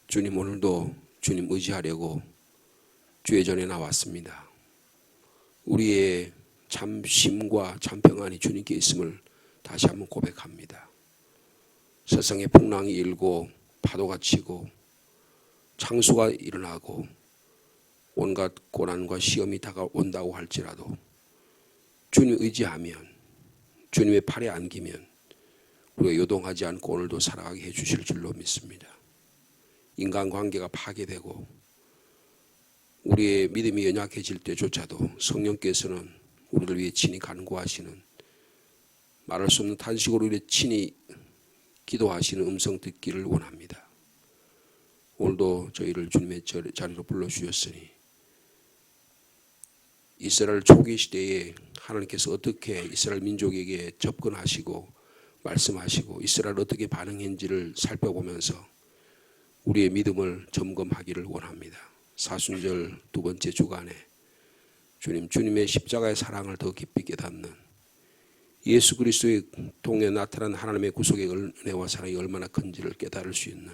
주님, 오늘도 주님 의지하려고 주의 전에 나왔습니다. 우리의 참 쉼과 참 평안이 주님께 있음을 다시 한번 고백합니다. 세상에 풍랑이 일고 파도가 치고 창수가 일어나고 온갖 고난과 시험이 다가온다고 할지라도 주님 의지하면, 주님의 팔에 안기면 우리가 요동하지 않고 오늘도 살아가게 해주실 줄로 믿습니다. 인간관계가 파괴되고 우리의 믿음이 연약해질 때조차도 성령께서는 우리를 위해 친히 간구하시는, 말할 수 없는 탄식으로 우리 친히 기도하시는 음성 듣기를 원합니다. 오늘도 저희를 주님의 자리로 불러주셨으니 이스라엘 초기 시대에 하나님께서 어떻게 이스라엘 민족에게 접근하시고 말씀하시고 이스라엘 어떻게 반응했는지를 살펴보면서 우리의 믿음을 점검하기를 원합니다. 사순절 두 번째 주간에 주님의 십자가의 사랑을 더 깊이 깨닫는, 예수 그리스도의 통해 나타난 하나님의 구속의 은혜와 사랑이 얼마나 큰지를 깨달을 수 있는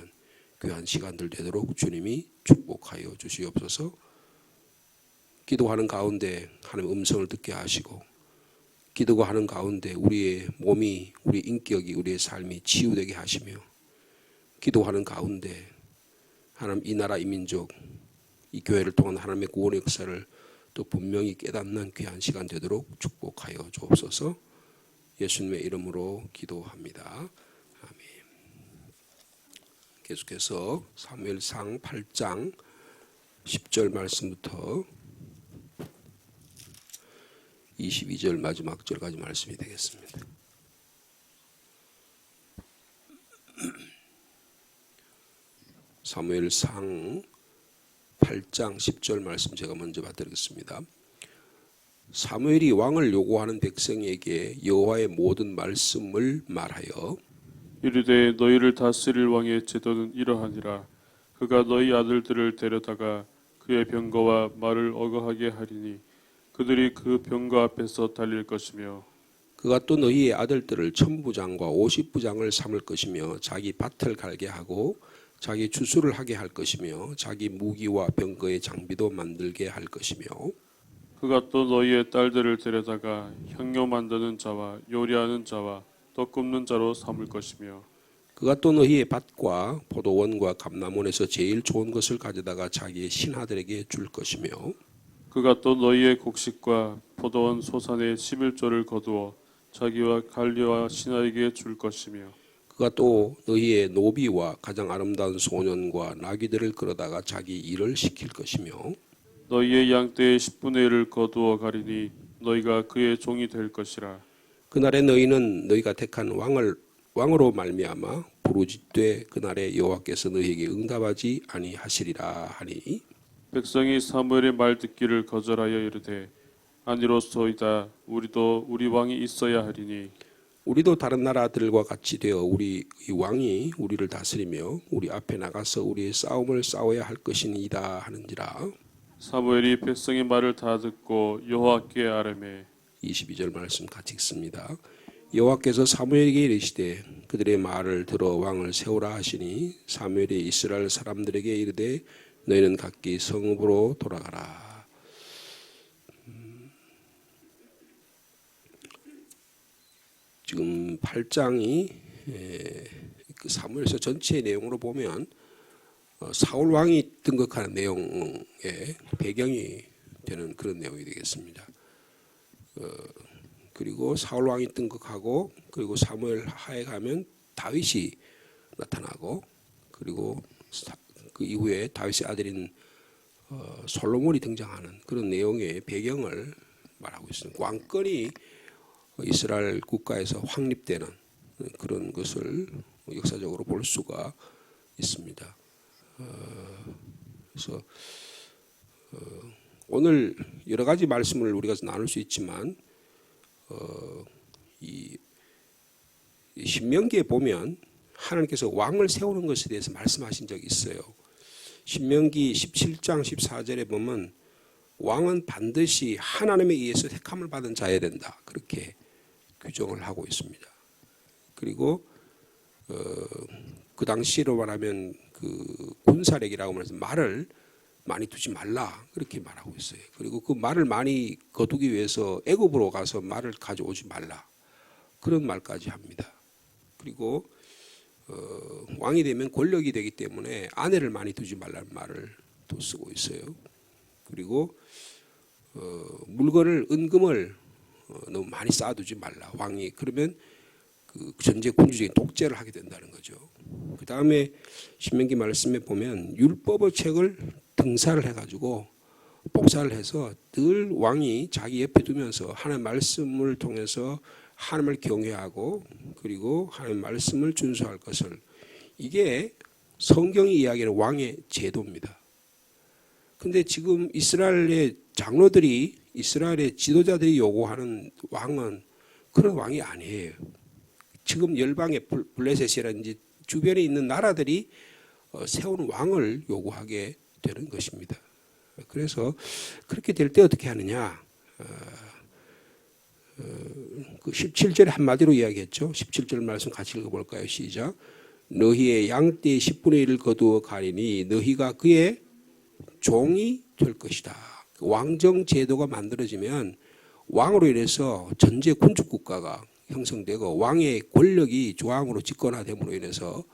귀한 시간들 되도록 주님이 축복하여 주시옵소서. 기도하는 가운데 하나님 음성을 듣게 하시고, 기도하는 가운데 우리의 몸이, 우리 인격이, 우리의 삶이 치유되게 하시며, 기도하는 가운데 하나님 이 나라 이 민족 이 교회를 통한 하나님의 구원의 역사를 또 분명히 깨닫는 귀한 시간 되도록 축복하여 주옵소서. 예수님의 이름으로 기도합니다. 아멘. 계속해서 사무엘상 8장 10절 말씀부터 22절 마지막 절까지 말씀이 되겠습니다. 사무엘상 8장 10절 말씀 제가 먼저 받드리겠습니다. 사무엘이 왕을 요구하는 백성에게 여호와의 모든 말씀을 말하여 이르되 너희를 다스릴 왕의 제도는 이러하니라. 그가 너희 아들들을 데려다가 그의 병거와 말을 어거하게 하리니 그들이 그 병거 앞에서 달릴 것이며, 그가 또 너희의 아들들을 1000부장과 50부장을 삼을 것이며 자기 밭을 갈게 하고 자기 주수를 하게 할 것이며 자기 무기와 병거의 장비도 만들게 할 것이며, 그가 또 너희의 딸들을 데려다가 향료 만드는 자와 요리하는 자와 떡 굽는 자로 삼을 것이며, 그가 또 너희의 밭과 포도원과 감람원에서 제일 좋은 것을 가져다가 자기의 신하들에게 줄 것이며, 그가 또 너희의 곡식과 포도원 소산의 11조를 거두어 자기와 관리와 신하에게 줄 것이며, 그가 또 너희의 노비와 가장 아름다운 소년과 나귀들을 끌어다가 자기 일을 시킬 것이며, 너희의 양떼의 10분의 1을 거두어 가리니 너희가 그의 종이 될 것이라. 그날에 너희는 너희가 택한 왕으로 말미암아 부르짖되 그날에 여호와께서 너희에게 응답하지 아니하시리라 하니, 백성이 사무엘의 말 듣기를 거절하여 이르되 아니로소이다. 우리도 우리 왕이 있어야 하리니 우리도 다른 나라들과 같이 되어 우리 왕이 우리를 다스리며 우리 앞에 나가서 우리의 싸움을 싸워야 할 것이니이다 하는지라. 사무엘이 백성의 말을 다 듣고 여호와께 아뢰매 22절 말씀 같이 읽습니다. 여호와께서 사무엘에게 이르시되 그들의 말을 들어 왕을 세우라 하시니 사무엘이 이스라엘 사람들에게 이르되 너희는 각기 성읍으로 돌아가라. 지금 8장이 그 사무엘서 전체의 내용으로 보면 사울 왕이 등극하는 내용의 배경이 되는 그런 내용이 되겠습니다. 그리고 사울 왕이 등극하고 그리고 사무엘 하에 가면 다윗이 나타나고 그리고 그 이후에 다윗의 아들인 솔로몬이 등장하는 그런 내용의 배경을 말하고 있습니다. 왕권이 이스라엘 국가에서 확립되는 그런 것을 역사적으로 볼 수가 있습니다. 그래서 오늘 여러 가지 말씀을 우리가 나눌 수 있지만 이 신명기에 보면 하나님께서 왕을 세우는 것에 대해서 말씀하신 적이 있어요. 신명기 17장 14절에 보면 왕은 반드시 하나님에 의해서 택함을 받은 자여야 된다. 그렇게 규정을 하고 있습니다. 그리고 그 당시로 말하면 그 군사력이라고 말해서 말을 많이 두지 말라 그렇게 말하고 있어요. 그리고 그 말을 많이 거두기 위해서 애굽으로 가서 말을 가져오지 말라 그런 말까지 합니다. 그리고 왕이 되면 권력이 되기 때문에 아내를 많이 두지 말라는 말을 또 쓰고 있어요. 그리고 물건을 은금을 너무 많이 쌓아두지 말라. 왕이 그러면 그 전제 군주적인 독재를 하게 된다는 거죠. 그 다음에 신명기 말씀에 보면 율법의 책을 등사를 해가지고 복사를 해서 늘 왕이 자기 옆에 두면서 하나님의 말씀을 통해서 하나님을 경외하고 그리고 하나님의 말씀을 준수할 것을, 이게 성경이 이야기하는 왕의 제도입니다. 근데 지금 이스라엘의 장로들이, 이스라엘의 지도자들이 요구하는 왕은 그런 왕이 아니에요. 지금 열방의 블레셋이라든지 주변에 있는 나라들이 세운 왕을 요구하게 되는 것입니다. 그래서 그렇게 될 때 어떻게 하느냐, 그 17절에 한마디로 이야기했죠. 17절 말씀 같이 읽어볼까요? 시작. 너희의 양떼의 10분의 1을 거두어 가리니 너희가 그의 종이 될 것이다. 왕정 제도가 만들어지면 왕으로 인해서 전제 군주 국가가 형성되고 왕의 권력이 조항으로 집권화됨으로 인해서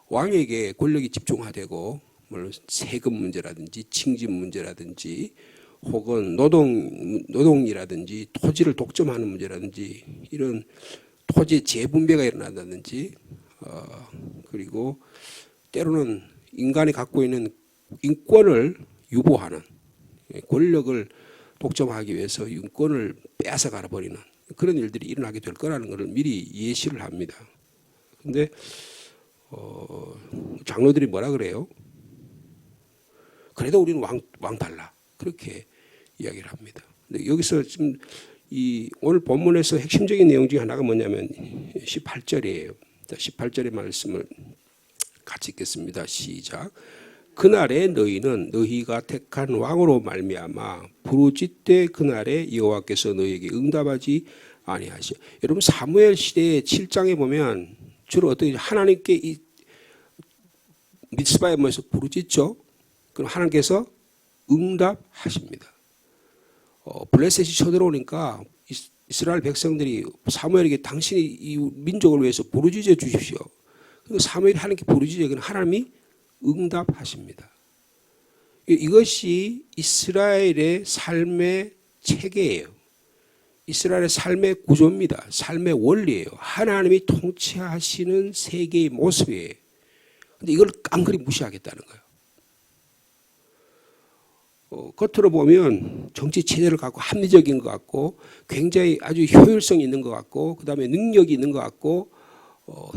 왕에게 권력이 집중화되고, 물론 세금 문제라든지 징집 문제라든지 혹은 노동이라든지 토지를 독점하는 문제라든지 이런 토지 재분배가 일어난다든지, 그리고 때로는 인간이 갖고 있는 인권을 유보하는, 권력을 독점하기 위해서 인권을 빼앗아가 버리는 그런 일들이 일어나게 될 거라는 것을 미리 예시를 합니다. 그런데 장로들이 뭐라 그래요? 그래도 우리는 왕 달라 그렇게 이야기를 합니다. 근데 여기서 지금 이 오늘 본문에서 핵심적인 내용 중에 하나가 뭐냐면 18절이에요. 18절의 말씀을 같이 읽겠습니다. 시작. 그날에 너희는 너희가 택한 왕으로 말미암아 부르짖되 그날에 여호와께서 너희에게 응답하지 아니하시오. 여러분 사무엘 시대의 7장에 보면 주로 어떻게 하나님께 이 미스바에 모여서 부르짖죠. 그럼 하나님께서 응답하십니다. 블레셋이 쳐들어오니까 이스라엘 백성들이 사무엘에게 당신이 이 민족을 위해서 부르짖어 주십시오. 사무엘이 하나님께 부르짖어 그럼 하나님이 응답하십니다. 이것이 이스라엘의 삶의 체계예요. 이스라엘의 삶의 구조입니다. 삶의 원리예요. 하나님이 통치하시는 세계의 모습이에요. 그런데 이걸 깡그리 무시하겠다는 거예요. 겉으로 보면 정치 체제를 갖고 합리적인 것 같고 굉장히 아주 효율성 있는 것 같고 그다음에 능력이 있는 것 같고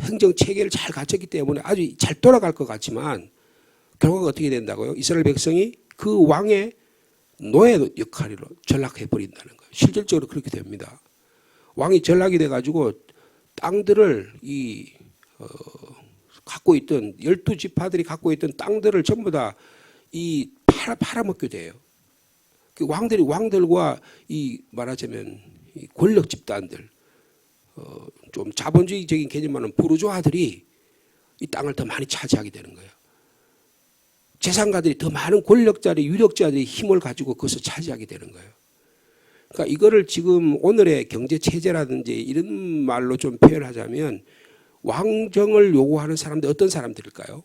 행정 체계를 잘 갖췄기 때문에 아주 잘 돌아갈 것 같지만 결과가 어떻게 된다고요? 이스라엘 백성이 그 왕의 노예 역할로 전락해 버린다는 거예요. 실질적으로 그렇게 됩니다. 왕이 전락이 돼가지고 땅들을 갖고 있던 12지파들이 갖고 있던 땅들을 전부 다 팔아먹게 돼요. 그 왕들과 말하자면 권력 집단들, 좀 자본주의적인 개념만은 부르주아들이 이 땅을 더 많이 차지하게 되는 거예요. 재산가들이 더 많은 권력자들이 유력자들이 힘을 가지고 그것을 차지하게 되는 거예요. 그러니까 이거를 지금 오늘의 경제 체제라든지 이런 말로 좀 표현하자면 왕정을 요구하는 사람들 어떤 사람들일까요?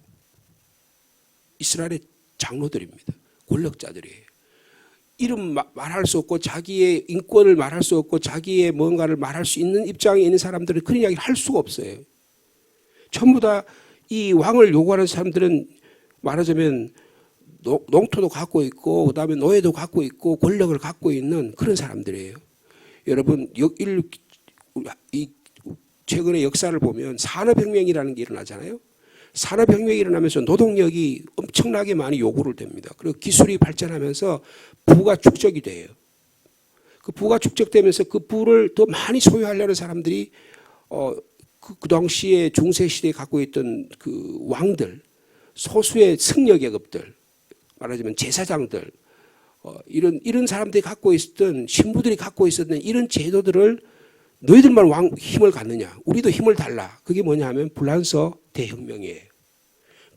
이스라엘의 장로들입니다. 권력자들이에요. 이름 말할 수 없고 자기의 인권을 말할 수 없고 자기의 뭔가를 말할 수 있는 입장에 있는 사람들은 그런 이야기를 할 수가 없어요. 전부 다 이 왕을 요구하는 사람들은 말하자면 농토도 갖고 있고 그다음에 노예도 갖고 있고 권력을 갖고 있는 그런 사람들이에요. 여러분 최근의 역사를 보면 산업혁명이라는 게 일어나잖아요. 산업혁명이 일어나면서 노동력이 엄청나게 많이 요구를 됩니다. 그리고 기술이 발전하면서 부가 축적이 돼요. 그 부가 축적되면서 그 부를 더 많이 소유하려는 사람들이 그 당시에 중세시대에 갖고 있던 그 왕들, 소수의 승려계급들, 말하자면 제사장들, 이런 사람들이 갖고 있었던 신부들이 갖고 있었던 이런 제도들을 너희들만 힘을 갖느냐? 우리도 힘을 달라. 그게 뭐냐 하면 불란서 대혁명이에요.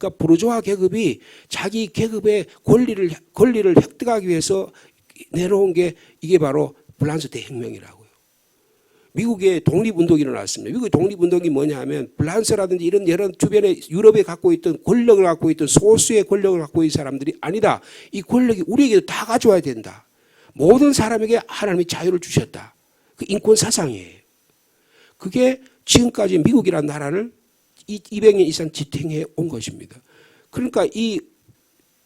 그러니까 부르주아 계급이 자기 계급의 권리를 획득하기 위해서 내놓은 게 이게 바로 프랑스 대혁명이라고요. 미국의 독립운동이 일어났습니다. 미국의 독립운동이 뭐냐 하면 프랑스라든지 이런 여러 주변에 유럽에 갖고 있던 권력을 갖고 있던 소수의 권력을 갖고 있는 사람들이 아니다. 이 권력이 우리에게도 다 가져와야 된다. 모든 사람에게 하나님이 자유를 주셨다. 그 인권 사상이에요. 그게 지금까지 미국이라는 나라를 200년 이상 지탱해 온 것입니다. 그러니까 이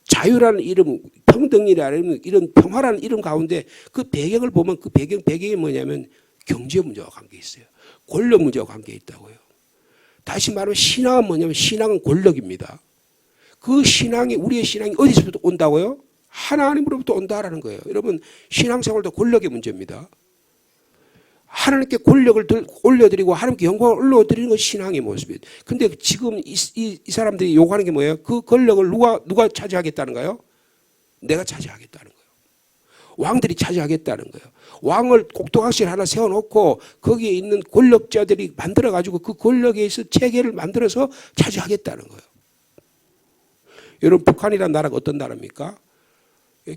자유라는 이름, 평등이라는 이런 평화라는 이름 가운데 그 배경을 보면 그 배경이 뭐냐면 경제 문제와 관계 있어요. 권력 문제와 관계 있다고요. 다시 말하면 신앙은 뭐냐면 신앙은 권력입니다. 그 신앙이 우리의 신앙이 어디서부터 온다고요? 하나님으로부터 온다라는 거예요. 여러분 신앙생활도 권력의 문제입니다. 하나님께 권력을 올려드리고 하나님께 영광을 올려드리는 것이 신앙의 모습이에요. 근데 지금 이 사람들이 요구하는 게 뭐예요? 그 권력을 누가 차지하겠다는 거예요? 내가 차지하겠다는 거예요. 왕들이 차지하겠다는 거예요. 왕을 꼭두각시를 하나 세워놓고 거기에 있는 권력자들이 만들어가지고 그 권력에 의해서 체계를 만들어서 차지하겠다는 거예요. 여러분 북한이라는 나라가 어떤 나라입니까?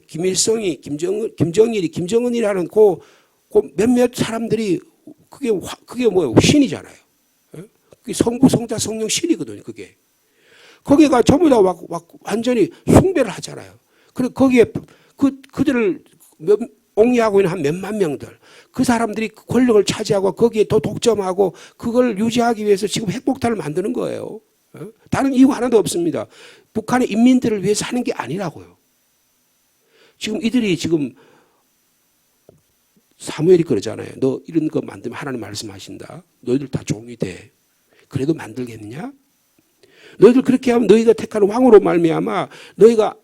김일성이 김정은이라는 그 몇몇 사람들이 그게 뭐예요? 신이잖아요. 그게 성부, 성자, 성령 신이거든요. 그게 거기가 전부 다 완전히 숭배를 하잖아요. 그리고 거기에 그들을 옹이하고 있는 한 몇만 명들 그 사람들이 권력을 차지하고 거기에 더 독점하고 그걸 유지하기 위해서 지금 핵폭탄을 만드는 거예요. 다른 이유 하나도 없습니다. 북한의 인민들을 위해서 하는 게 아니라고요. 지금 이들이 지금 사무엘이 그러잖아요. 너 이런 거 만들면 하나님 말씀하신다. 너희들 다 종이 돼. 그래도 만들겠느냐? 너희들 그렇게 하면 너희가 택한 왕으로 말미암아 너희가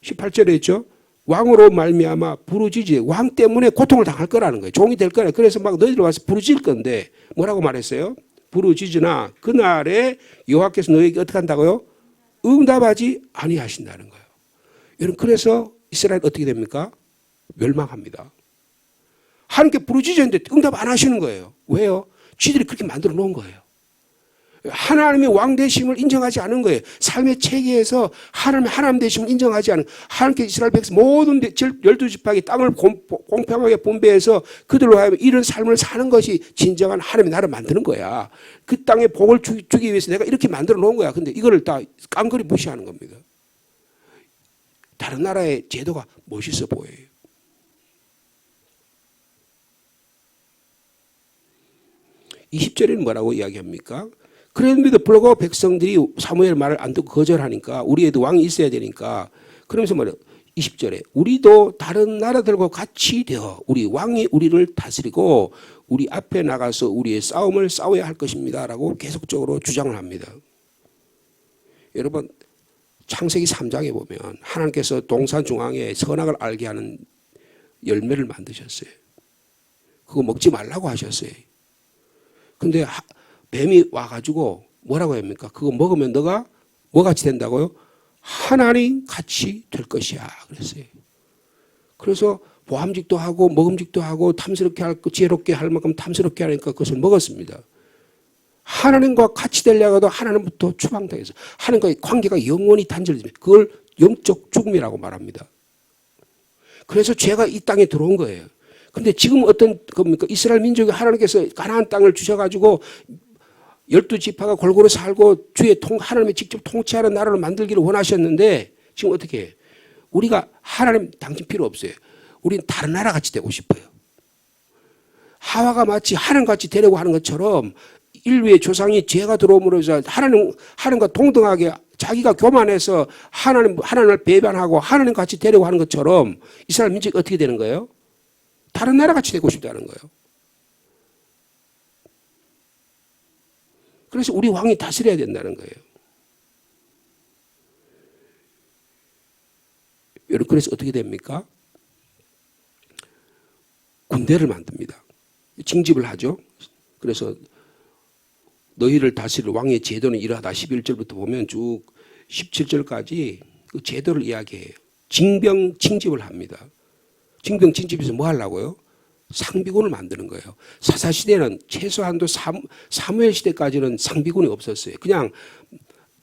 18절에 했죠. 왕으로 말미암아 부르짖지 왕 때문에 고통을 당할 거라는 거예요. 종이 될 거라. 그래서 막 너희들 와서 부르짖을 건데 뭐라고 말했어요? 부르짖으나 그날에 여호와께서 너희에게 어떻게 한다고요? 응답하지 아니하신다는 거예요. 여러분 그래서 이스라엘 어떻게 됩니까? 멸망합니다. 하나님께 부르짖었는데 응답 안 하시는 거예요. 왜요? 쥐들이 그렇게 만들어 놓은 거예요. 하나님의 왕 되심을 인정하지 않은 거예요. 삶의 체계에서 하나님 되심을 인정하지 않은 하나님께 이스라엘 백성 모든 12지파에게 땅을 공평하게 분배해서 그들로 하여금 이런 삶을 사는 것이 진정한 하나님의 나라를 만드는 거야. 그 땅에 복을 주기 위해서 내가 이렇게 만들어 놓은 거야. 근데 이거를 다 깡그리 무시하는 겁니다. 다른 나라의 제도가 멋있어 보여요. 이 10절에는 뭐라고 이야기합니까? 그럼에도 불구하고 백성들이 사무엘 말을 안 듣고 거절하니까 우리에도 왕이 있어야 되니까 그러면서 뭐래요? 20절에 우리도 다른 나라들과 같이 되어 우리 왕이 우리를 다스리고 우리 앞에 나가서 우리의 싸움을 싸워야 할 것입니다. 라고 계속적으로 주장을 합니다. 여러분 창세기 3장에 보면 하나님께서 동산 중앙에 선악을 알게 하는 열매를 만드셨어요. 그거 먹지 말라고 하셨어요. 근데 뱀이 와가지고 뭐라고 합니까? 그거 먹으면 너가 뭐같이 된다고요? 하나님 같이 될 것이야. 그랬어요. 그래서 보암직도 하고 먹음직도 하고 탐스럽게 할 거, 지혜롭게 할 만큼 탐스럽게 하니까 그것을 먹었습니다. 하나님과 같이 되려고도 하나님부터 추방당해서 하나님과의 관계가 영원히 단절되면 그걸 영적 죽음이라고 말합니다. 그래서 죄가 이 땅에 들어온 거예요. 근데 지금 어떤 겁니까? 이스라엘 민족이 하나님께서 가나안 땅을 주셔가지고 12지파가 골고루 살고 주의 하나님이 직접 통치하는 나라를 만들기를 원하셨는데 지금 어떻게 해요? 우리가 하나님 당신 필요 없어요. 우리는 다른 나라 같이 되고 싶어요. 하와가 마치 하나님같이 되려고 하는 것처럼 인류의 조상이 죄가 들어옴으로 해서 하나님과 동등하게 자기가 교만해서 하나님을 배반하고 하나님같이 되려고 하는 것처럼 이스라엘 민족이 어떻게 되는 거예요? 다른 나라 같이 되고 싶다는 거예요. 그래서 우리 왕이 다스려야 된다는 거예요. 여러분 그래서 어떻게 됩니까? 군대를 만듭니다. 징집을 하죠. 그래서 너희를 다스릴 왕의 제도는 이러하다 11절부터 보면 쭉 17절까지 그 제도를 이야기해요. 징병 징집을 합니다. 징병 징집에서 뭐 하려고요? 상비군을 만드는 거예요. 사사시대는 최소한도 사무엘 시대까지는 상비군이 없었어요. 그냥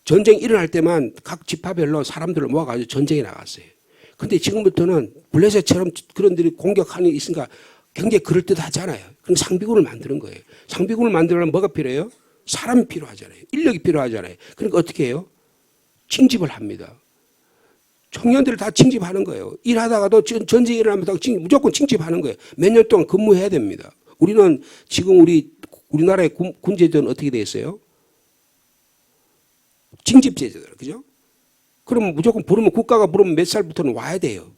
전쟁이 일어날 때만 각 지파별로 사람들을 모아가지고 전쟁에 나갔어요. 근데 지금부터는 블레셋처럼 그런 들이 공격하는 게 있으니까 굉장히 그럴듯하잖아요. 그럼 상비군을 만드는 거예요. 상비군을 만들려면 뭐가 필요해요? 사람이 필요하잖아요. 인력이 필요하잖아요. 그러니까 어떻게 해요? 징집을 합니다. 청년들을 다 징집하는 거예요. 일하다가도 전쟁이 일어나면 무조건 징집하는 거예요. 몇 년 동안 근무해야 됩니다. 우리는 지금 우리나라의 군제도는 어떻게 돼 있어요? 징집제도잖아요. 그죠? 그러면 무조건 부르면 국가가 부르면 몇 살부터는 와야 돼요.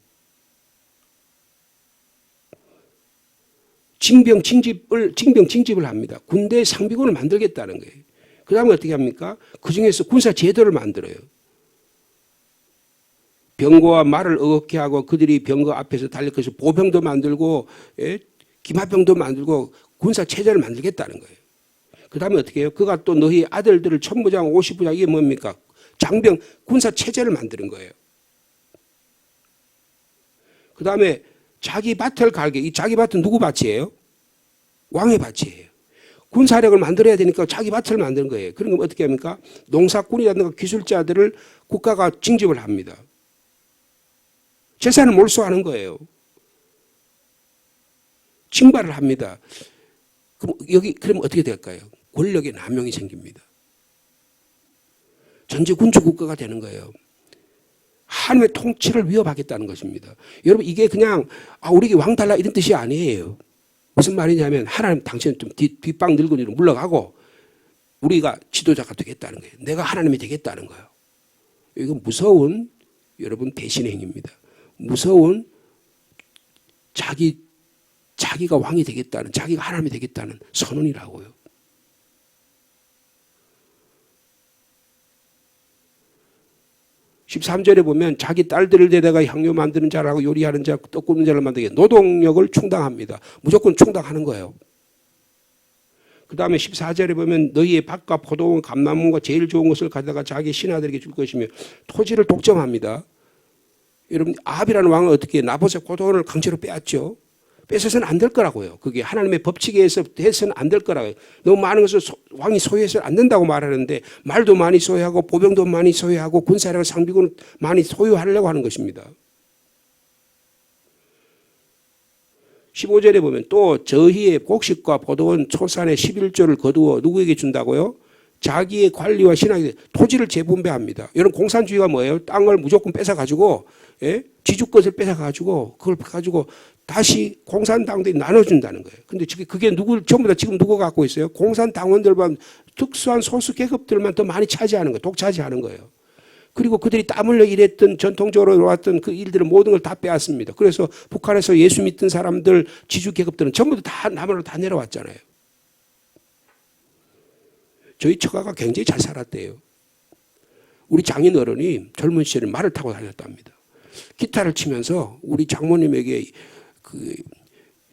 징병 징집을 합니다. 군대 상비군을 만들겠다는 거예요. 그 다음에 어떻게 합니까? 그 중에서 군사 제도를 만들어요. 병거와 말을 어겁게 하고 그들이 병거 앞에서 달릴 것을 보병도 만들고 기마병도 만들고 군사 체제를 만들겠다는 거예요. 그 다음에 어떻게 해요? 그가 또 너희 아들들을 천부장 50부장 이게 뭡니까? 장병 군사 체제를 만드는 거예요. 그 다음에 자기 밭을 갈게. 이 자기 밭은 누구 밭이에요? 왕의 밭이에요. 군사력을 만들어야 되니까 자기 밭을 만드는 거예요. 그런 건 어떻게 합니까? 농사꾼이라든가 기술자들을 국가가 징집을 합니다. 재산을 몰수하는 거예요. 징발을 합니다. 그럼 어떻게 될까요? 권력의 남용이 생깁니다. 전제군주 국가가 되는 거예요. 하나님의 통치를 위협하겠다는 것입니다. 여러분 이게 그냥 우리에게 왕 달라 이런 뜻이 아니에요. 무슨 말이냐면 하나님 당신은 좀 뒷방 늙은이로 물러가고 우리가 지도자가 되겠다는 거예요. 내가 하나님이 되겠다는 거예요. 이건 무서운 여러분 배신의 행위입니다. 무서운 자기가 왕이 되겠다는 자기가 하나님이 되겠다는 선언이라고요. (13절에) 보면 자기 딸들을 데려다가 향료 만드는 자라고 요리하는 자, 떡 굽는 자를 만들게 노동력을 충당합니다. 무조건 충당하는 거예요. 그 다음에 (14절에) 보면 너희의 밭과 포도원, 감나무가 제일 좋은 것을 가져다가 자기 신하들에게 줄 것이며 토지를 독점합니다. 여러분 아합이라는 왕은 어떻게 나봇의 포도원을 강제로 빼앗죠. 뺏어서는 안 될 거라고요. 그게 하나님의 법칙에 의해서 해서는 안 될 거라고요. 너무 많은 것을 왕이 소유해서는 안 된다고 말하는데 말도 많이 소유하고 보병도 많이 소유하고 군사력을 상비군 많이 소유하려고 하는 것입니다. 15절에 보면 또 저희의 곡식과 포도원 초산의 11조를 거두어 누구에게 준다고요? 자기의 관리와 신하에게 토지를 재분배합니다. 이런 공산주의가 뭐예요? 땅을 무조건 뺏어가지고 지주 것을 뺏어가지고 그걸 가지고 다시 공산당들이 나눠준다는 거예요. 근데 그게 전부 다 지금 누가 갖고 있어요? 공산당원들만 특수한 소수 계급들만 더 많이 차지하는 거예요. 독차지하는 거예요. 그리고 그들이 땀 흘려 일했던 전통적으로 이루어왔던 그 일들을 모든 걸 다 빼앗습니다. 그래서 북한에서 예수 믿던 사람들 지주 계급들은 전부 다 남한으로 다 내려왔잖아요. 저희 처가가 굉장히 잘 살았대요. 우리 장인어른이 젊은 시절에 말을 타고 다녔답니다. 기타를 치면서 우리 장모님에게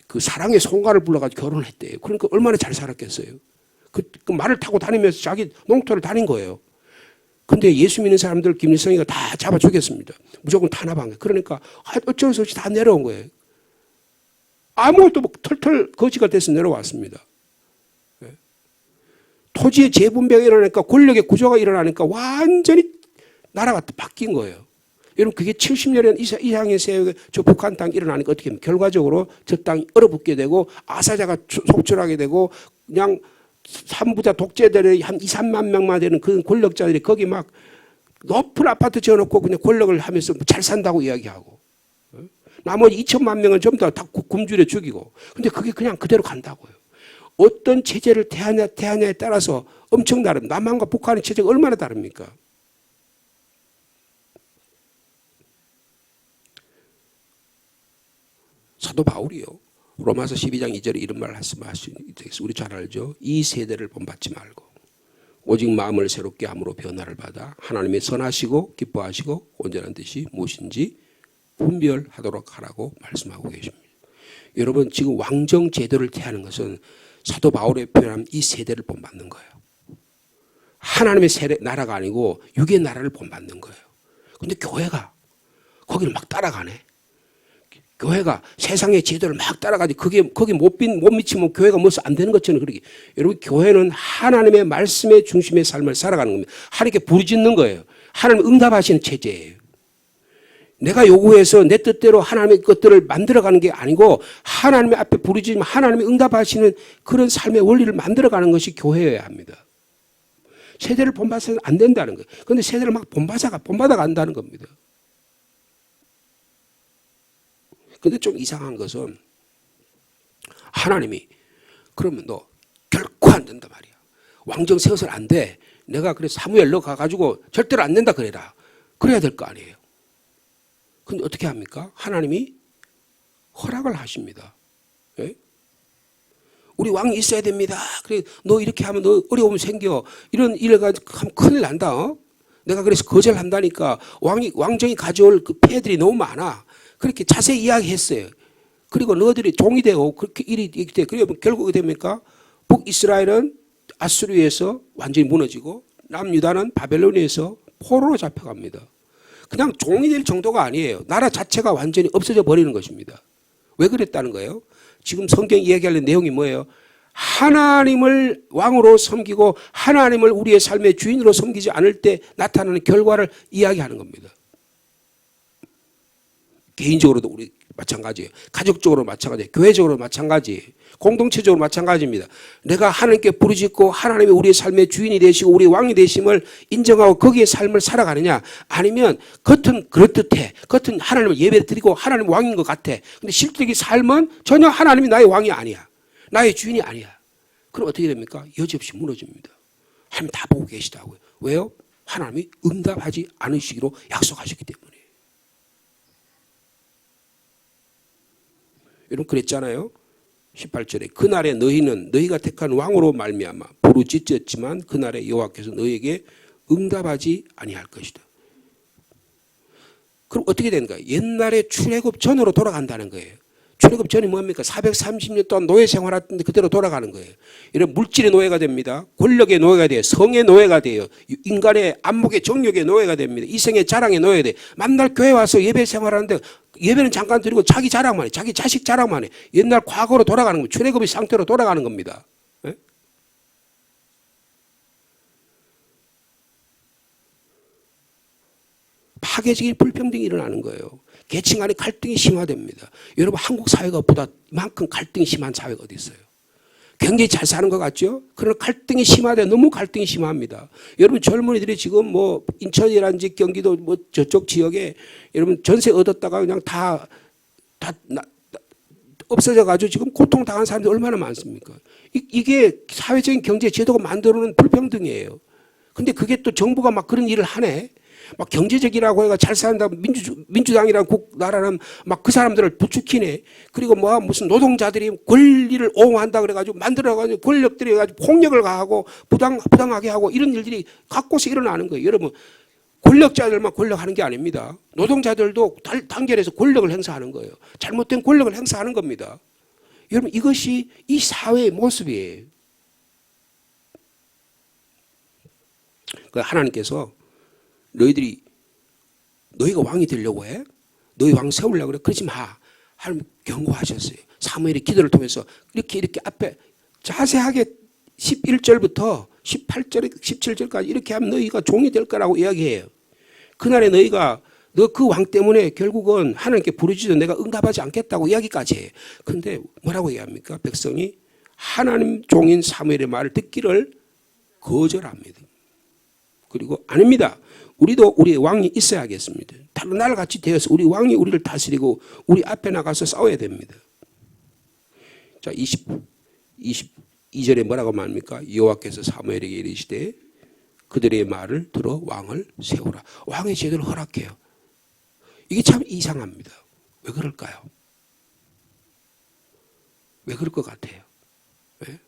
그 사랑의 송가를 불러가지고 결혼을 했대요. 그러니까 얼마나 잘 살았겠어요. 그 말을 타고 다니면서 자기 농토를 다닌 거예요. 근데 예수 믿는 사람들 김일성이가 다 잡아 죽였습니다. 무조건 탄압한 거예요. 그러니까 어쩔 수 없이 다 내려온 거예요. 아무것도 털털 거지가 돼서 내려왔습니다. 토지의 재분배가 일어나니까 권력의 구조가 일어나니까 완전히 나라가 바뀐 거예요. 여러분 그게 70년 이상의 세월에 저 북한 땅 일어나니까 어떻게 하면 결과적으로 저 땅이 얼어붙게 되고 아사자가 속출하게 되고 그냥 삼부자 독재들의 한 2, 3만 명만 되는 그 권력자들이 거기 막 높은 아파트 지어놓고 그냥 권력을 하면서 잘 산다고 이야기하고 나머지 2천만 명은 전부 다 굶주려 죽이고 근데 그게 그냥 그대로 간다고요. 어떤 체제를 대하냐에 따라서 엄청 다릅니다. 남한과 북한의 체제가 얼마나 다릅니까? 사도 바울이요. 로마서 12장 2절에 이런 말을 말씀하시는 우리 잘 알죠. 이 세대를 본받지 말고 오직 마음을 새롭게 함으로 변화를 받아 하나님의 선하시고 기뻐하시고 온전한 뜻이 무엇인지 분별하도록 하라고 말씀하고 계십니다. 여러분 지금 왕정 제도를 태하는 것은 사도 바울의 표현한 이 세대를 본받는 거예요. 하나님의 나라가 아니고 육의 나라를 본받는 거예요. 근데 교회가 거기를 막 따라가네. 교회가 세상의 제도를 막 따라가지고 거기 못 미치면 교회가 뭐서 안 되는 것처럼 그러기. 여러분, 교회는 하나님의 말씀의 중심의 삶을 살아가는 겁니다. 하나님께 부르짖는 거예요. 하나님 응답하시는 체제예요. 내가 요구해서 내 뜻대로 하나님의 것들을 만들어가는 게 아니고 하나님의 앞에 부르짖으면 하나님이 응답하시는 그런 삶의 원리를 만들어가는 것이 교회여야 합니다. 세대를 본받아서는 안 된다는 거예요. 그런데 세대를 막 본받아 간다는 겁니다. 근데 좀 이상한 것은 하나님이 그러면 너 결코 안 된단 말이야. 왕정 세워서는 안 돼. 내가 그래 사무엘 너 가가지고 절대로 안 된다 그래라. 그래야 될 거 아니에요. 근데 어떻게 합니까? 하나님이 허락을 하십니다. 예? 우리 왕이 있어야 됩니다. 그래 너 이렇게 하면 너 어려움 생겨. 이런 일을 가지고 하면 큰일 난다. 어? 내가 그래서 거절한다니까. 왕정이 가져올 그 폐들이 너무 많아. 그렇게 자세히 이야기했어요. 그리고 너희들이 종이 되고 그렇게 일이 돼. 그리고 결국 어떻게 됩니까? 북이스라엘은 아수르에서 완전히 무너지고 남유다는 바벨론에서 포로로 잡혀갑니다. 그냥 종이 될 정도가 아니에요. 나라 자체가 완전히 없어져 버리는 것입니다. 왜 그랬다는 거예요? 지금 성경이 이야기하는 내용이 뭐예요? 하나님을 왕으로 섬기고 하나님을 우리의 삶의 주인으로 섬기지 않을 때 나타나는 결과를 이야기하는 겁니다. 개인적으로도 우리 마찬가지예요. 가족적으로 마찬가지예요. 교회적으로 마찬가지예요. 공동체적으로 마찬가지입니다. 내가 하나님께 부르짖고 하나님이 우리의 삶의 주인이 되시고 우리의 왕이 되심을 인정하고 거기에 삶을 살아가느냐, 아니면 겉은 그럴듯해. 겉은 하나님을 예배드리고 하나님 왕인 것 같아. 근데 실질적인 삶은 전혀 하나님이 나의 왕이 아니야. 나의 주인이 아니야. 그럼 어떻게 됩니까? 여지없이 무너집니다. 하나님 다 보고 계시다고요. 왜요? 하나님이 응답하지 않으시기로 약속하셨기 때문에. 여러분 그랬잖아요. 18절에 그날에 너희는 너희가 택한 왕으로 말미암아 부르짖었지만 그날에 여호와께서 너희에게 응답하지 아니할 것이다. 그럼 어떻게 되는가? 옛날에 출애굽 전으로 돌아간다는 거예요. 출애굽 전이 뭡니까? 430년 동안 노예 생활했는데 그대로 돌아가는 거예요. 이런 물질의 노예가 됩니다. 권력의 노예가 돼요. 성의 노예가 돼요. 인간의 안목의 정욕의 노예가 됩니다. 이성의 자랑의 노예가 돼요. 만날 교회 와서 예배 생활하는데 예배는 잠깐 드리고 자기 자랑만 해. 자기 자식 자랑만 해. 옛날 과거로 돌아가는 겁니다. 출애굽의 상태로 돌아가는 겁니다. 네? 파괴적인 불평등이 일어나는 거예요. 계층 간의 갈등이 심화됩니다. 여러분 한국 사회가 보다 이만큼 갈등이 심한 사회가 어디 있어요? 굉장히 잘 사는 것 같죠? 그러나 갈등이 심하대. 너무 갈등이 심합니다. 여러분 젊은이들이 지금 뭐 인천이라든지 경기도 뭐 저쪽 지역에 여러분 전세 얻었다가 그냥 다 없어져 가지고 지금 고통당한 사람들이 얼마나 많습니까? 이게 사회적인 경제 제도가 만들어놓은 불평등이에요. 근데 그게 또 정부가 막 그런 일을 하네. 막 경제적이라고 해가 잘 산다 민주당이라는 나라는 막 그 사람들을 부추기네. 그리고 뭐 무슨 노동자들이 권리를 옹호한다 그래가지고 만들어가지고 권력들이 해가지고 폭력을 가하고 부당하게 하고 이런 일들이 갖고서 일어나는 거예요. 여러분 권력자들만 권력하는 게 아닙니다. 노동자들도 단결해서 권력을 행사하는 거예요. 잘못된 권력을 행사하는 겁니다. 여러분 이것이 이 사회의 모습이에요. 하나님께서 너희가 왕이 되려고 해? 너희 왕 세우려고 그래? 그러지 마. 하나님 경고하셨어요. 사무엘이 기도를 통해서 이렇게 앞에 자세하게 11절부터 18절, 17절까지 이렇게 하면 너희가 종이 될 거라고 이야기해요. 그날에 너희가 너 그 왕 때문에 결국은 하나님께 부르짖어도 내가 응답하지 않겠다고 이야기까지 해요. 그런데 뭐라고 얘기합니까? 백성이 하나님 종인 사무엘의 말을 듣기를 거절합니다. 그리고 아닙니다. 우리도 우리의 왕이 있어야겠습니다. 다른 나라 같이 되어서 우리 왕이 우리를 다스리고 우리 앞에 나가서 싸워야 됩니다. 자, 22절에 뭐라고 말합니까? 여호와께서 사무엘에게 이르시되 그들의 말을 들어 왕을 세우라. 왕의 제도를 허락해요. 이게 참 이상합니다. 왜 그럴까요? 왜 그럴 것 같아요? 왜?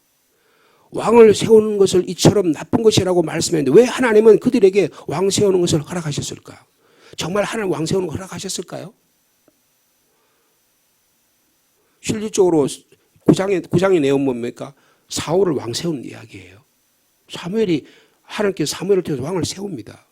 왕을 세우는 것을 이처럼 나쁜 것이라고 말씀했는데 왜 하나님은 그들에게 왕 세우는 것을 허락하셨을까요? 정말 하나님 왕 세우는 걸 허락하셨을까요? 실질적으로 9장의 내용은 뭡니까? 사울을 왕 세우는 이야기예요. 하나님께서 사무엘을 통해서 왕을 세웁니다.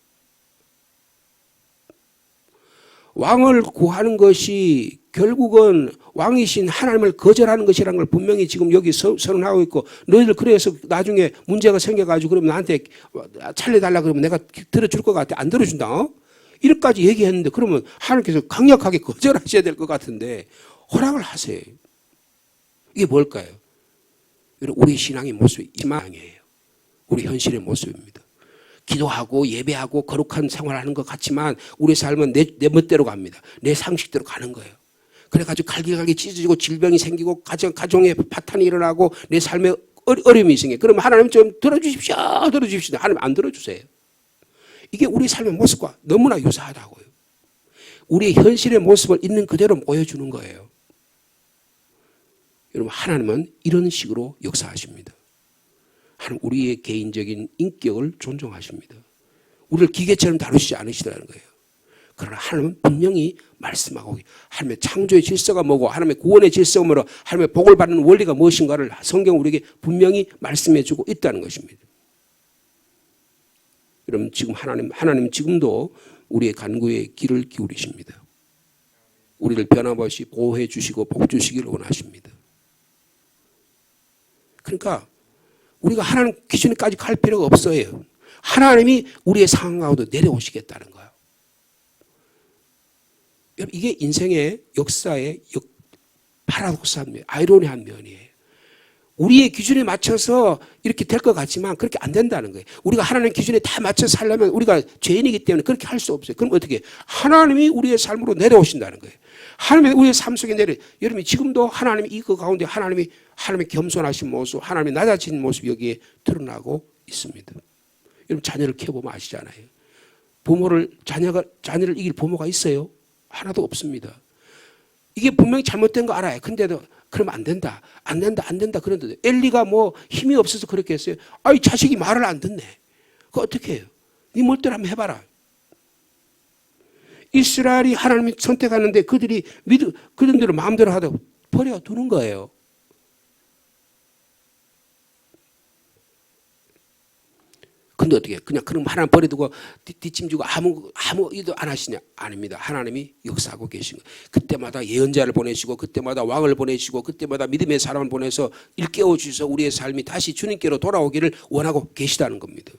왕을 구하는 것이 결국은 왕이신 하나님을 거절하는 것이라는 걸 분명히 지금 여기 선언하고 있고, 너희들 그래서 나중에 문제가 생겨가지고 그러면 나한테 살려달라 그러면 내가 들어줄 것 같아. 안 들어준다. 이렇게까지 얘기했는데 그러면 하나님께서 강력하게 거절하셔야 될 것 같은데 허락을 하세요. 이게 뭘까요? 우리 신앙의 모습이 희망이에요. 우리 현실의 모습입니다. 기도하고 예배하고 거룩한 생활하는 것 같지만 우리 삶은 내 멋대로 갑니다. 내 상식대로 가는 거예요. 그래가지고 갈기갈기 찢어지고 질병이 생기고 가정에 파탄이 일어나고 내 삶에 어려움이 생겨요. 그럼 하나님 좀 들어주십시오. 들어주십시오. 하나님 안 들어주세요. 이게 우리 삶의 모습과 너무나 유사하다고요. 우리의 현실의 모습을 있는 그대로 보여주는 거예요. 여러분, 하나님은 이런 식으로 역사하십니다. 하나님 우리의 개인적인 인격을 존중하십니다. 우리를 기계처럼 다루시지 않으시더라는 거예요. 그러나 하나님은 분명히 말씀하고 하나님의 창조의 질서가 뭐고 하나님의 구원의 질서가 뭐고 하나님의 복을 받는 원리가 무엇인가를 성경 우리에게 분명히 말씀해 주고 있다는 것입니다. 여러분, 지금 하나님 지금도 우리의 간구에 귀를 기울이십니다. 우리를 변함없이 보호해 주시고 복 주시기를 원하십니다. 그러니까 우리가 하나님 기준에까지 갈 필요가 없어요. 하나님이 우리의 상황 가운데 내려오시겠다는 거예요. 여러분, 이게 인생의 역사의 파라독스한 아이러니한 면이에요. 우리의 기준에 맞춰서 이렇게 될 것 같지만 그렇게 안 된다는 거예요. 우리가 하나님 기준에 다 맞춰서 살려면 우리가 죄인이기 때문에 그렇게 할 수 없어요. 그럼 어떻게? 하나님이 우리의 삶으로 내려오신다는 거예요. 하나님이 우리의 삶 속에 여러분이 지금도 하나님이 이거 가운데 하나님의 겸손하신 모습, 하나님의 낮아진 모습 여기에 드러나고 있습니다. 여러분, 자녀를 키워보면 아시잖아요. 자녀를 이길 부모가 있어요? 하나도 없습니다. 이게 분명히 잘못된 거 알아요. 근데도 그러면 안 된다. 그런데 엘리가 뭐 힘이 없어서 그렇게 했어요. 아이 자식이 말을 안 듣네. 그거 어떻게 해요? 네 멋대로 한번 해봐라. 이스라엘이 하나님이 선택하는데 그들이 그들대로 마음대로 하다 버려두는 거예요. 근데 어떻게 그냥 그럼 하나님 버려두고 뒷짐지고 아무 일도 안 하시냐? 아닙니다. 하나님이 역사하고 계신 거예요. 그때마다 예언자를 보내시고 그때마다 왕을 보내시고 그때마다 믿음의 사람을 보내서 일깨워 주셔서 우리의 삶이 다시 주님께로 돌아오기를 원하고 계시다는 겁니다.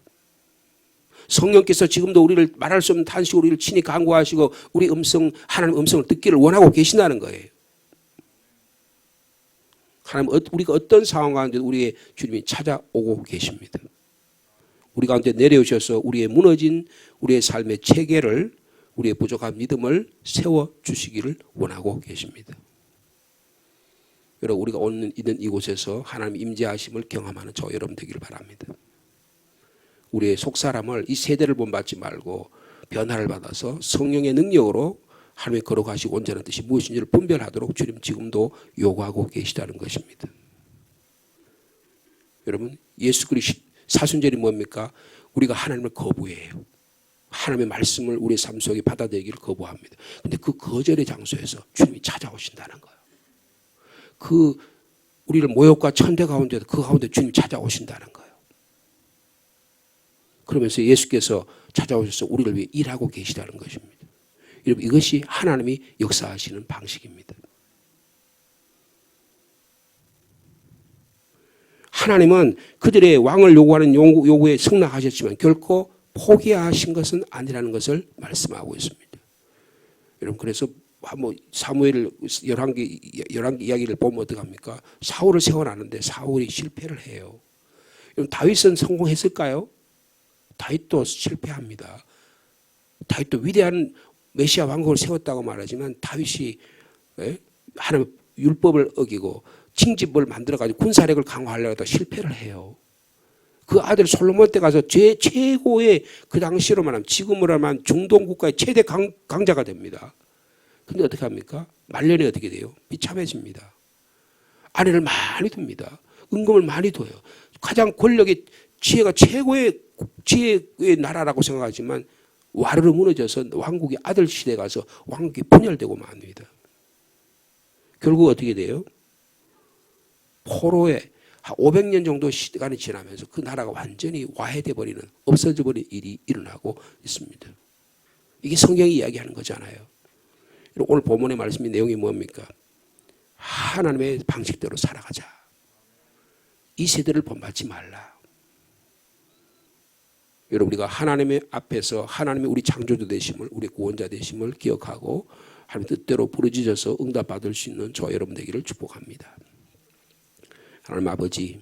성령께서 지금도 우리를 말할 수 없는 탄식으로 우리를 친히 간구하시고 우리 하나님 음성을 듣기를 원하고 계신다는 거예요. 하나님 우리가 어떤 상황 가운데 우리의 주님이 찾아오고 계십니다. 우리 가운데 내려오셔서 우리의 무너진 우리의 삶의 체계를 우리의 부족한 믿음을 세워주시기를 원하고 계십니다. 여러분, 우리가 오늘 있는 이곳에서 하나님 임재하심을 경험하는 저 여러분 되기를 바랍니다. 우리의 속사람을 이 세대를 본받지 말고 변화를 받아서 성령의 능력으로 하나님의 거룩하시고 온전한 뜻이 무엇인지를 분별하도록 주님 지금도 요구하고 계시다는 것입니다. 여러분, 예수 그리스도 사순절이 뭡니까? 우리가 하나님을 거부해요. 하나님의 말씀을 우리의 삶 속에 받아들이기를 거부합니다. 그런데 그 거절의 장소에서 주님이 찾아오신다는 거예요. 우리를 모욕과 천대 가운데 그 가운데 주님이 찾아오신다는 거예요. 그러면서 예수께서 찾아오셔서 우리를 위해 일하고 계시다는 것입니다. 여러분, 이것이 하나님이 역사하시는 방식입니다. 하나님은 그들의 왕을 요구하는 요구에 승낙하셨지만 결코 포기하신 것은 아니라는 것을 말씀하고 있습니다. 여러분, 그래서 사무엘 열왕기 이야기를 보면 어떡합니까? 사울을 세워놨는데 사울이 실패를 해요. 여러분, 다윗은 성공했을까요? 다윗도 실패합니다. 다윗도 위대한 메시아 왕국을 세웠다고 말하지만 다윗이 하나님의 율법을 어기고 징집을 만들어가지고 군사력을 강화하려고 하다 실패를 해요. 그 아들 솔로몬 때 가서 최고의 그 당시로 말하면 지금으로 하면 중동 국가의 최대 강자가 됩니다. 근데 어떻게 합니까? 말년에 어떻게 돼요? 비참해집니다. 아내를 많이 둡니다. 은금을 많이 둬요. 가장 권력의 지혜가 최고의 지혜의 나라라고 생각하지만 와르르 무너져서 왕국의 아들 시대에 가서 왕국이 분열되고 맙니다. 결국 어떻게 돼요? 포로에 한 500년 정도 시간이 지나면서 그 나라가 완전히 와해돼 버리는, 없어져 버리는 일이 일어나고 있습니다. 이게 성경이 이야기하는 거잖아요. 오늘 본문의 말씀의 내용이 뭡니까? 하나님의 방식대로 살아가자. 이 세대를 본받지 말라. 여러분, 우리가 하나님의 앞에서 하나님의 우리 창조주 되심을, 우리 구원자 되심을 기억하고 하나님 뜻대로 부르짖어서 응답받을 수 있는 저와 여러분 되기를 축복합니다. 하나님 아버지,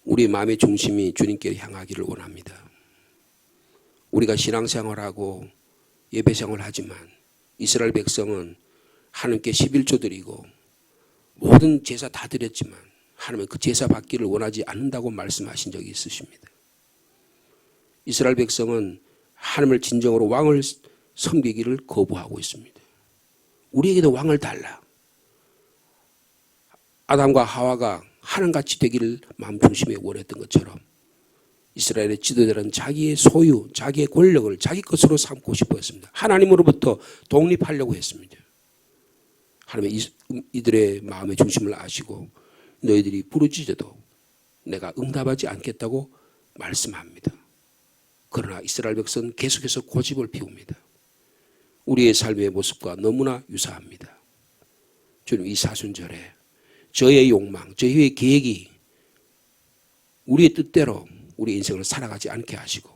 우리의 마음의 중심이 주님께 향하기를 원합니다. 우리가 신앙생활하고 예배생활을 하지만 이스라엘 백성은 하나님께 11조 드리고 모든 제사 다 드렸지만 하나님은 그 제사 받기를 원하지 않는다고 말씀하신 적이 있으십니다. 이스라엘 백성은 하나님을 진정으로 왕을 섬기기를 거부하고 있습니다. 우리에게도 왕을 달라. 아담과 하와가 하나님같이 되기를 마음 중심에 원했던 것처럼 이스라엘의 지도자는 자기의 소유, 자기의 권력을 자기 것으로 삼고 싶었습니다. 하나님으로부터 독립하려고 했습니다. 하나님은 이들의 마음의 중심을 아시고 너희들이 부르짖어도 내가 응답하지 않겠다고 말씀합니다. 그러나 이스라엘 백성은 계속해서 고집을 피웁니다. 우리의 삶의 모습과 너무나 유사합니다. 주님, 이 사순절에 저의 욕망, 저의 계획이 우리의 뜻대로 우리 인생을 살아가지 않게 하시고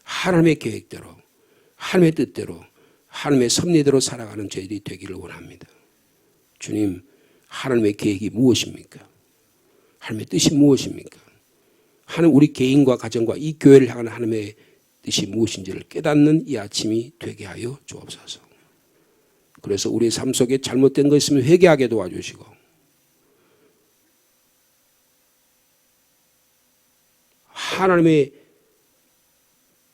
하나님의 계획대로, 하나님의 뜻대로, 하나님의 섭리대로 살아가는 저희들이 되기를 원합니다. 주님, 하나님의 계획이 무엇입니까? 하나님의 뜻이 무엇입니까? 하나님, 우리 개인과 가정과 이 교회를 향한 하나님의 뜻이 무엇인지를 깨닫는 이 아침이 되게 하여 주옵소서. 그래서 우리의 삶 속에 잘못된 것 있으면 회개하게 도와주시고 하나님의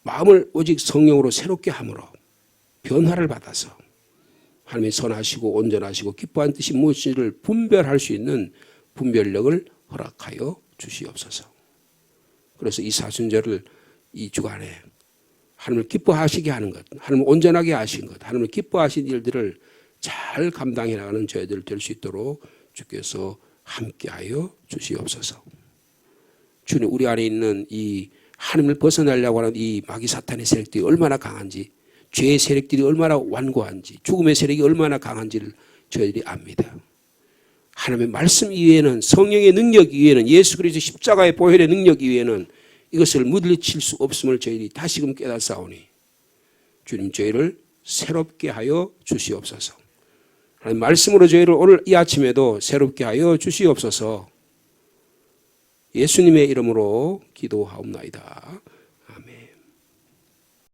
마음을 오직 성령으로 새롭게 함으로 변화를 받아서 하나님의 선하시고 온전하시고 기뻐한 뜻이 무엇인지를 분별할 수 있는 분별력을 허락하여 주시옵소서. 그래서 이 사순절을 이 주간에 하나님을 기뻐하시게 하는 것, 하나님을 온전하게 하신 것, 하나님을 기뻐하신 일들을 잘 감당해 나가는 저희들 될 수 있도록 주께서 함께하여 주시옵소서. 주님, 우리 안에 있는 이 하나님을 벗어나려고 하는 이 마귀 사탄의 세력들이 얼마나 강한지, 죄의 세력들이 얼마나 완고한지, 죽음의 세력이 얼마나 강한지를 저희들이 압니다. 하나님의 말씀 이외에는, 성령의 능력 이외에는, 예수 그리스도 십자가의 보혈의 능력 이외에는 이것을 물리칠 수 없음을 저희들이 다시금 깨닫사오니 주님, 저희를 새롭게 하여 주시옵소서. 하나님 말씀으로 저희를 오늘 이 아침에도 새롭게 하여 주시옵소서. 예수님의 이름으로 기도하옵나이다.